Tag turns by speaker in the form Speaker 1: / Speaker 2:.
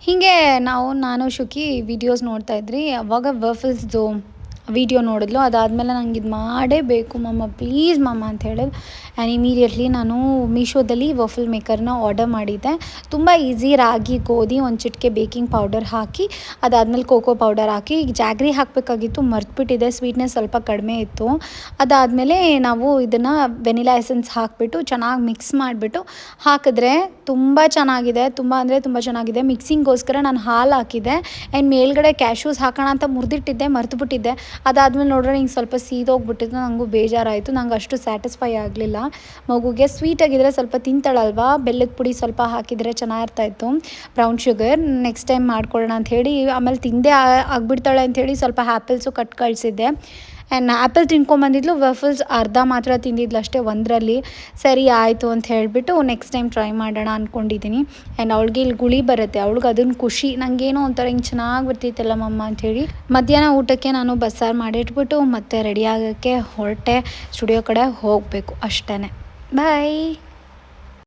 Speaker 1: ಹೀಗೆ ನಾನು ಶುಕಿ ವೀಡಿಯೋಸ್ ನೋಡ್ತಾ ಇದ್ರಿ. ಅವಾಗ ವಫಲ್ಸ್ದು ವೀಡಿಯೋ ನೋಡಿದ್ಲು. ಅದಾದಮೇಲೆ ನಂಗೆ ಇದು ಮಾಡೇಬೇಕು ಮಮ್ಮ, ಪ್ಲೀಸ್ ಮಮ್ಮ ಅಂತ ಹೇಳಿದ್ರು. ಆ್ಯಂಡ್ ಇಮಿಡಿಯೇಟ್ಲಿ ನಾನು ಮೀಶೋದಲ್ಲಿ ವಫಲ್ ಮೇಕರ್ನ ಆರ್ಡರ್ ಮಾಡಿದ್ದೆ. ತುಂಬ ಈಸಿ. ರಾಗಿ, ಗೋಧಿ, ಒಂದು ಚಿಟಿಕೆ ಬೇಕಿಂಗ್ ಪೌಡರ್ ಹಾಕಿ, ಅದಾದಮೇಲೆ ಕೋಕೋ ಪೌಡರ್ ಹಾಕಿ, ಈಗ ಜಾಗ್ರಿ ಹಾಕಬೇಕಾಗಿತ್ತು, ಮರ್ತುಬಿಟ್ಟಿದೆ. ಸ್ವೀಟ್ನೆಸ್ ಸ್ವಲ್ಪ ಕಡಿಮೆ ಇತ್ತು. ಅದಾದಮೇಲೆ ನಾವು ಇದನ್ನು ವೆನಿಲಾ ಎಸೆನ್ಸ್ ಹಾಕಿಬಿಟ್ಟು ಚೆನ್ನಾಗಿ ಮಿಕ್ಸ್ ಮಾಡಿಬಿಟ್ಟು ಹಾಕಿದ್ರೆ ತುಂಬ ಚೆನ್ನಾಗಿದೆ. ತುಂಬ ಅಂದರೆ ತುಂಬ ಚೆನ್ನಾಗಿದೆ. ಮಿಕ್ಸಿಂಗೋಸ್ಕರ ನಾನು ಹಾಲು ಹಾಕಿದ್ದೆ ಆ್ಯಂಡ್ ಮೇಲ್ಗಡೆ ಕ್ಯಾಶ್ಯೂಸ್ ಹಾಕೋಣ ಅಂತ ಮುರಿದಿಟ್ಟಿದ್ದೆ, ಮರ್ತುಬಿಟ್ಟಿದ್ದೆ. ಅದಾದಮೇಲೆ ನೋಡ್ರೆ ಹಿಂಗೆ ಸ್ವಲ್ಪ ಸೀದೋಗ್ಬಿಟ್ಟಿದ್ದು. ನನಗೂ ಬೇಜಾರಾಯಿತು. ನಂಗೆ ಅಷ್ಟು ಸ್ಯಾಟಿಸ್ಫೈ ಆಗಲಿಲ್ಲ. ಮಗುಗೆ ಸ್ವೀಟಾಗಿದ್ದರೆ ಸ್ವಲ್ಪ ತಿಂತಾಳಲ್ವಾ, ಬೆಲ್ಲದ ಪುಡಿ ಸ್ವಲ್ಪ ಹಾಕಿದರೆ ಚೆನ್ನಾಗಿರ್ತಾಯಿತ್ತು, ಬ್ರೌನ್ ಶುಗರ್. ನೆಕ್ಸ್ಟ್ ಟೈಮ್ ಮಾಡ್ಕೊಳ್ಳೋಣ ಅಂಥೇಳಿ, ಆಮೇಲೆ ತಿಂದೇ ಆಗಿಬಿಡ್ತಾಳೆ ಅಂಥೇಳಿ ಸ್ವಲ್ಪ ಆ್ಯಪಲ್ಸು ಕಟ್ ಕಳಿಸಿದ್ದೆ. ಆ್ಯಂಡ್ ಆ್ಯಪಲ್ ತಿನ್ಕೊಂಬಂದಿದ್ಲು. ವಫಲ್ಸ್ ಅರ್ಧ ಮಾತ್ರ ತಿಂದಿದ್ಲು ಅಷ್ಟೇ, ಒಂದರಲ್ಲಿ. ಸರಿ ಆಯಿತು ಅಂತ ಹೇಳಿಬಿಟ್ಟು ನೆಕ್ಸ್ಟ್ ಟೈಮ್ ಟ್ರೈ ಮಾಡೋಣ ಅಂದ್ಕೊಂಡಿದ್ದೀನಿ. ಆ್ಯಂಡ್ ಅವಳಿಗೆ ಇಲ್ಲಿ ಗುಳಿ ಬರುತ್ತೆ, ಅವಳಿಗೆ ಅದನ್ನು ಖುಷಿ. ನನಗೇನೋ ಒಂಥರ ಹಿಂಗೆ ಚೆನ್ನಾಗಿ ಬರ್ತಿತ್ತಲ್ಲ ಮಮ್ಮ ಅಂಥೇಳಿ. ಮಧ್ಯಾಹ್ನ ಊಟಕ್ಕೆ ನಾನು ಬಸ್ಸಾರು ಮಾಡಿಟ್ಬಿಟ್ಟು ಮತ್ತೆ ರೆಡಿ ಆಗೋಕ್ಕೆ ಹೊರಟೆ. ಸ್ಟುಡಿಯೋ ಕಡೆ ಹೋಗಬೇಕು ಅಷ್ಟೇ. ಬಾಯ್.